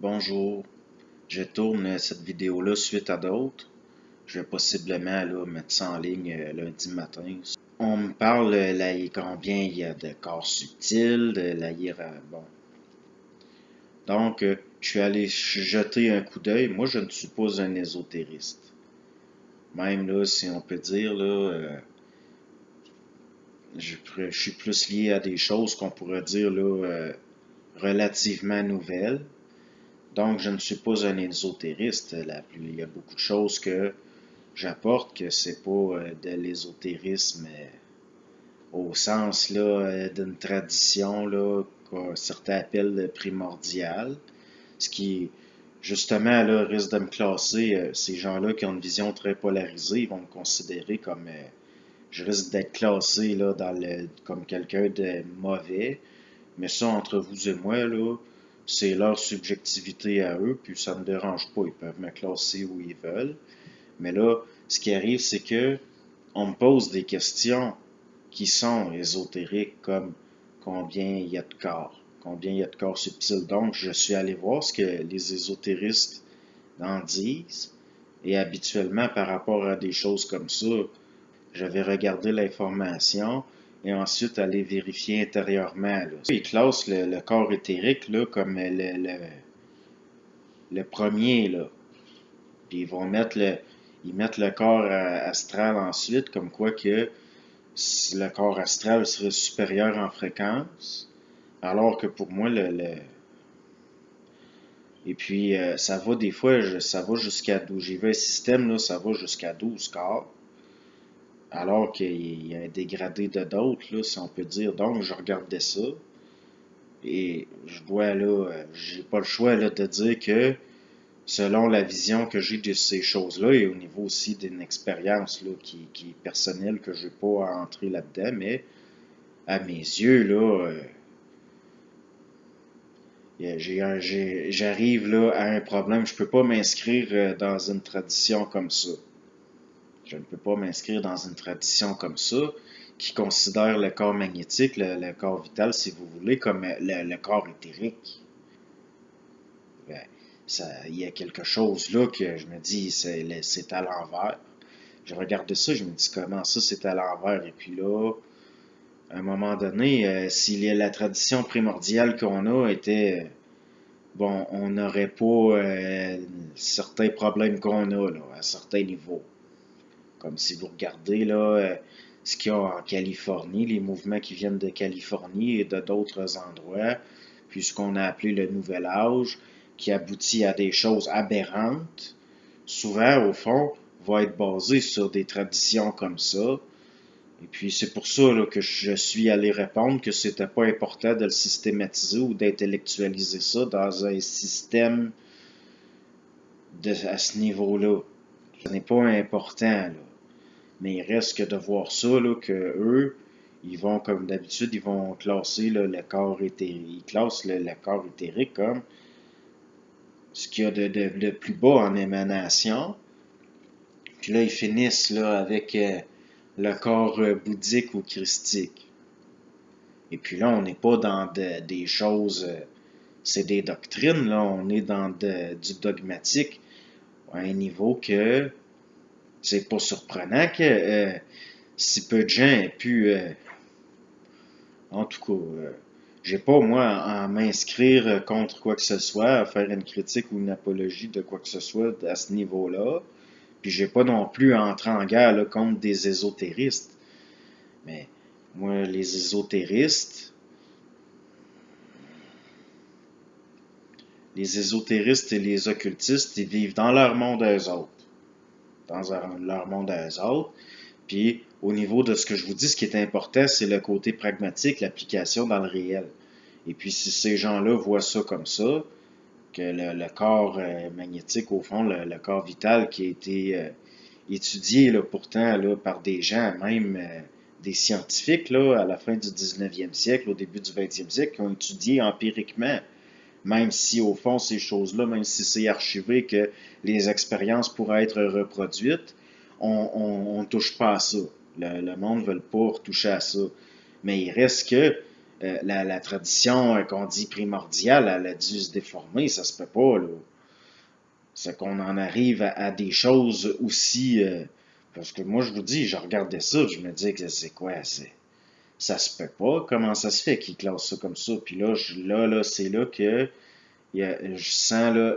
Bonjour, je tourne cette vidéo-là suite à d'autres. Je vais possiblement là, mettre ça en ligne lundi matin. On me parle là, combien il y a de corps subtils, de la bon. Donc, je suis allé jeter un coup d'œil. Moi, je ne suis pas un ésotériste. Même là, si on peut dire, là, je suis plus lié à des choses qu'on pourrait dire là, relativement nouvelles. Donc, je ne suis pas un ésotériste. Il y a beaucoup de choses que j'apporte que c'est pas de l'ésotérisme au sens là d'une tradition là que certains appellent primordiale, ce qui justement là risque de me classer ces gens-là qui ont une vision très polarisée, ils vont me considérer comme je risque d'être classé là dans le comme quelqu'un de mauvais, mais ça entre vous et moi là, c'est leur subjectivité à eux, puis ça me dérange pas, ils peuvent me classer où ils veulent. Mais là, ce qui arrive, c'est que on me pose des questions qui sont ésotériques, comme combien il y a de corps, combien il y a de corps subtils. Donc, je suis allé voir ce que les ésotéristes en disent, et habituellement, par rapport à des choses comme ça, je vais regarder l'information et ensuite aller vérifier intérieurement. Là. Ils classent le corps éthérique là, comme le premier, là. Puis ils mettent le corps astral ensuite, comme quoi que le corps astral serait supérieur en fréquence, alors que pour moi, et puis ça va des fois, ça va jusqu'à 12. J'ai vu un système, là, ça va jusqu'à 12 corps, alors qu'il y a un dégradé de d'autres, là, si on peut dire. Donc, je regardais ça, et je vois là, j'ai pas le choix là, de dire que selon la vision que j'ai de ces choses-là, et au niveau aussi d'une expérience là, qui est personnelle, que je n'ai pas à entrer là-dedans, mais à mes yeux, là, j'arrive là à un problème. Je ne peux pas m'inscrire dans une tradition comme ça. Je ne peux pas m'inscrire dans une tradition comme ça qui considère le corps magnétique, le corps vital, si vous voulez, comme le corps éthérique. Ben, il y a quelque chose là que je me dis, c'est à l'envers. Je regarde ça, je me dis comment ça c'est à l'envers. Et puis là, à un moment donné, si la tradition primordiale qu'on a était, bon, on n'aurait pas certains problèmes qu'on a là, à certains niveaux. Comme si vous regardez là, ce qu'il y a en Californie, les mouvements qui viennent de Californie et de d'autres endroits, puis ce qu'on a appelé le Nouvel Âge, qui aboutit à des choses aberrantes, souvent, au fond, va être basé sur des traditions comme ça. Et puis c'est pour ça là, que je suis allé répondre que c'était pas important de le systématiser ou d'intellectualiser ça dans un système à ce niveau-là. Ce n'est pas important, là. Mais il reste que de voir ça, là, que eux, ils vont, comme d'habitude, ils vont classer là, le corps éthérique. Ils classent le corps éthérique comme ce qu'il y a de plus bas en émanation. Puis là, ils finissent là, avec le corps bouddhique ou christique. Et puis là, on n'est pas dans des choses, c'est des doctrines, là, on est dans du dogmatique à un niveau que c'est pas surprenant que si peu de gens aient pu, en tout cas, j'ai pas moi à m'inscrire contre quoi que ce soit, à faire une critique ou une apologie de quoi que ce soit à ce niveau-là. Puis j'ai pas non plus à entrer en guerre là, contre des ésotéristes. Mais moi, les ésotéristes et les occultistes, ils vivent dans leur monde à eux autres. Dans leur monde à eux autres. Puis, au niveau de ce que je vous dis, ce qui est important, c'est le côté pragmatique, l'application dans le réel. Et puis, si ces gens-là voient ça comme ça, que le corps magnétique, au fond, le corps vital qui a été étudié là, pourtant là, par des gens, même des scientifiques, là, à la fin du 19e siècle, au début du 20e siècle, qui ont étudié empiriquement, même si au fond ces choses-là, même si c'est archivé que les expériences pourraient être reproduites, on touche pas à ça. Le monde ne veut pas retoucher à ça. Mais il reste que la tradition qu'on dit primordiale, elle a dû se déformer, ça se peut pas, là. C'est qu'on en arrive à des choses aussi. Parce que moi, je vous dis, je regardais ça, je me dis que c'est quoi? Ça se peut pas. Comment ça se fait qu'ils classent ça comme ça? Puis là, c'est là que je sens là,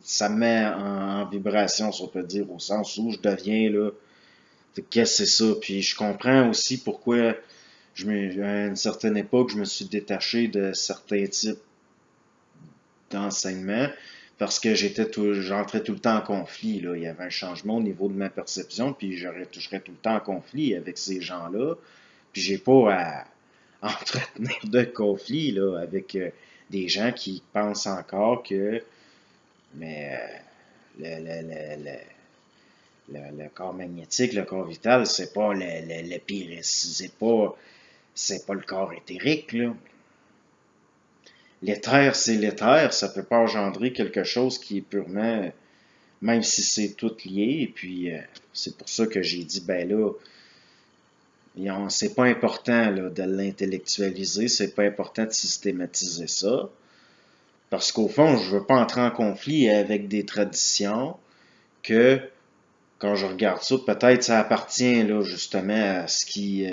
ça me met en vibration, si on peut dire, au sens où je deviens là. Qu'est-ce que c'est ça? Puis je comprends aussi pourquoi à une certaine époque, je me suis détaché de certains types d'enseignement parce que j'entrais tout le temps en conflit, là. Il y avait un changement au niveau de ma perception, puis je serais tout le temps en conflit avec ces gens-là. Puis j'ai pas à entretenir de conflit là, avec des gens qui pensent encore que mais le corps magnétique, le corps vital, c'est pas le pire, c'est pas le corps éthérique, là. L'éther, c'est l'éther, ça peut pas engendrer quelque chose qui est purement, même si c'est tout lié, et puis c'est pour ça que j'ai dit, ben là, c'est pas important là, de l'intellectualiser, c'est pas important de systématiser ça, parce qu'au fond, je veux pas entrer en conflit avec des traditions que, quand je regarde ça, peut-être ça appartient là, justement à ce qui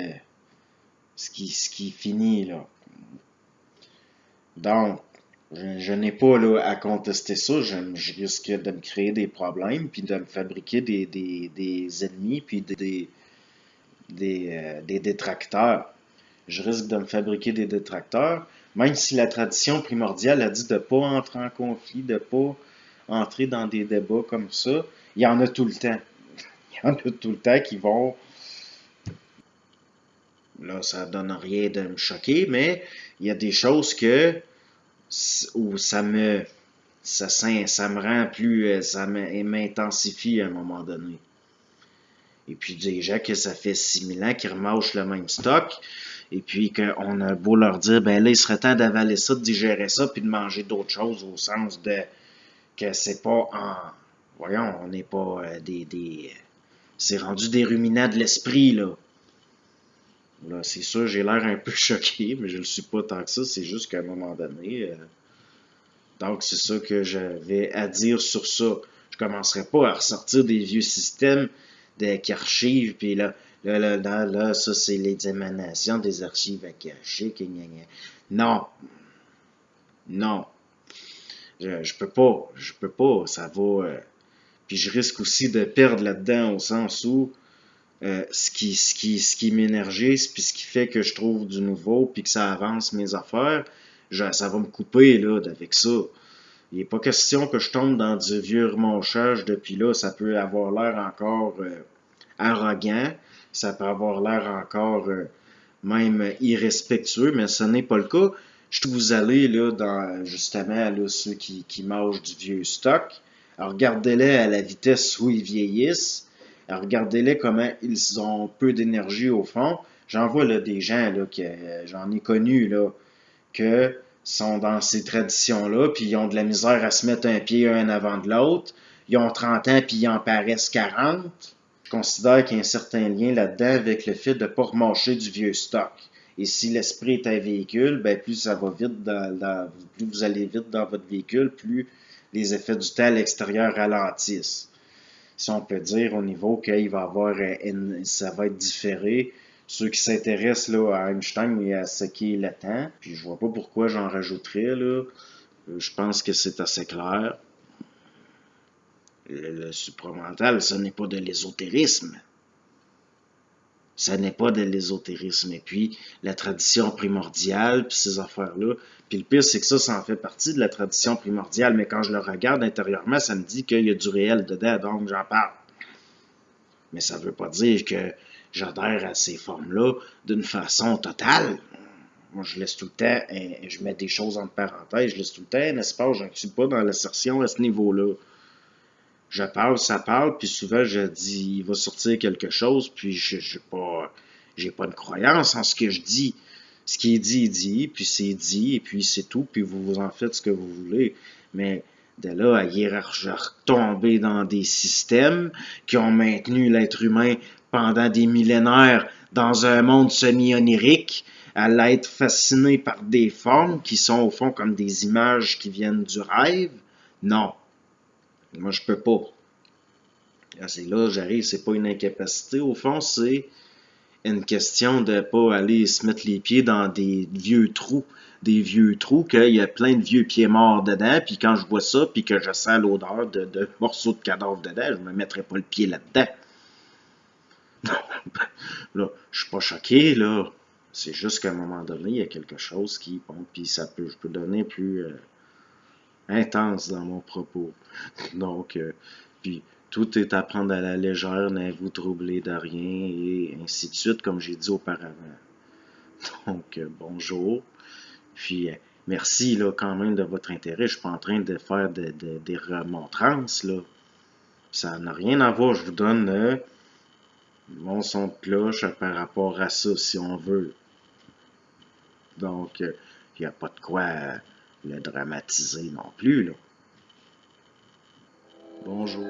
finit là. Donc, je n'ai pas là, à contester ça. Je risque de me créer des problèmes, puis de me fabriquer des ennemis, puis des détracteurs. Je risque de me fabriquer des détracteurs, même si la tradition primordiale a dit de ne pas entrer en conflit, de ne pas entrer dans des débats comme ça. Il y en a tout le temps. Il y en a tout le temps qui vont. Là, ça donne rien de me choquer, mais il y a des choses où ça me rend plus, ça m'intensifie à un moment donné. Et puis déjà que ça fait 6000 ans qu'ils remâchent le même stock, et puis qu'on a beau leur dire, ben là, il serait temps d'avaler ça, de digérer ça, puis de manger d'autres choses, au sens de que c'est pas en. Voyons, on n'est pas c'est rendu des ruminants de l'esprit, là. Là, c'est sûr, j'ai l'air un peu choqué, mais je le suis pas tant que ça, c'est juste qu'à un moment donné. Donc, c'est ça que j'avais à dire sur ça. Je commencerai pas à ressortir des vieux systèmes d'archives, puis là, ça, c'est les émanations des archives akashiques. Non, non, je peux pas, ça va. Puis je risque aussi de perdre là-dedans au sens où ce qui m'énergise, puis ce qui fait que je trouve du nouveau, puis que ça avance mes affaires, ça va me couper là avec ça. Il n'est pas question que je tombe dans du vieux remonchage depuis là. Ça peut avoir l'air encore arrogant, ça peut avoir l'air encore même irrespectueux, mais ce n'est pas le cas. Je trouve que vous allez là, dans justement là, ceux qui mangent du vieux stock. Alors regardez-les à la vitesse où ils vieillissent. Alors regardez-les comment ils ont peu d'énergie au fond. J'en vois là, des gens là, que j'en ai connus là, que sont dans ces traditions-là, puis ils ont de la misère à se mettre un pied un avant de l'autre. Ils ont 30 ans, puis ils en paraissent 40. Je considère qu'il y a un certain lien là-dedans avec le fait de ne pas remarcher du vieux stock. Et si l'esprit est un véhicule, ben plus ça va vite plus vous allez vite dans votre véhicule, plus les effets du temps à l'extérieur ralentissent. Si on peut dire au niveau qu'il va avoir ça va être différé. Ceux qui s'intéressent là, à Einstein et à ce qui est le temps, puis je vois pas pourquoi j'en rajouterais là. Je pense que c'est assez clair. Le supramental, ce n'est pas de l'ésotérisme. Ce n'est pas de l'ésotérisme. Et puis, la tradition primordiale, puis ces affaires-là. Puis le pire, c'est que ça en fait partie de la tradition primordiale, mais quand je le regarde intérieurement, ça me dit qu'il y a du réel dedans, donc j'en parle. Mais ça ne veut pas dire que j'adhère à ces formes-là d'une façon totale. Moi, je laisse tout le temps, je mets des choses entre parenthèses, je laisse tout le temps un espace, je ne suis pas dans l'assertion à ce niveau-là. Je parle, ça parle, puis souvent je dis, il va sortir quelque chose, puis j'ai pas une croyance en ce que je dis. Ce qui est dit, puis c'est dit, et puis c'est tout, puis vous en faites ce que vous voulez. Mais de là à retomber dans des systèmes qui ont maintenu l'être humain pendant des millénaires dans un monde semi-onirique, à l'être fasciné par des formes qui sont au fond comme des images qui viennent du rêve. Non, moi je peux pas. C'est là, j'arrive, c'est pas une incapacité. Au fond, c'est une question de pas aller se mettre les pieds dans des vieux trous. Des vieux trous qu'il y a plein de vieux pieds morts dedans, puis quand je vois ça, puis que je sens l'odeur de morceaux de cadavre dedans, je me mettrai pas le pied là-dedans. Là, je suis pas choqué, là. C'est juste qu'à un moment donné, il y a quelque chose qui, bon, puis je peux donner plus intense dans mon propos. Donc, puis tout est à prendre à la légère, n'avez vous troubler de rien, et ainsi de suite, comme j'ai dit auparavant. Donc, bonjour. Puis, merci là, quand même de votre intérêt. Je suis pas en train de faire des remontrances, là. Ça n'a rien à voir. Je vous donne mon son de cloche par rapport à ça, si on veut. Donc, il n'y a pas de quoi le dramatiser non plus, là. Bonjour.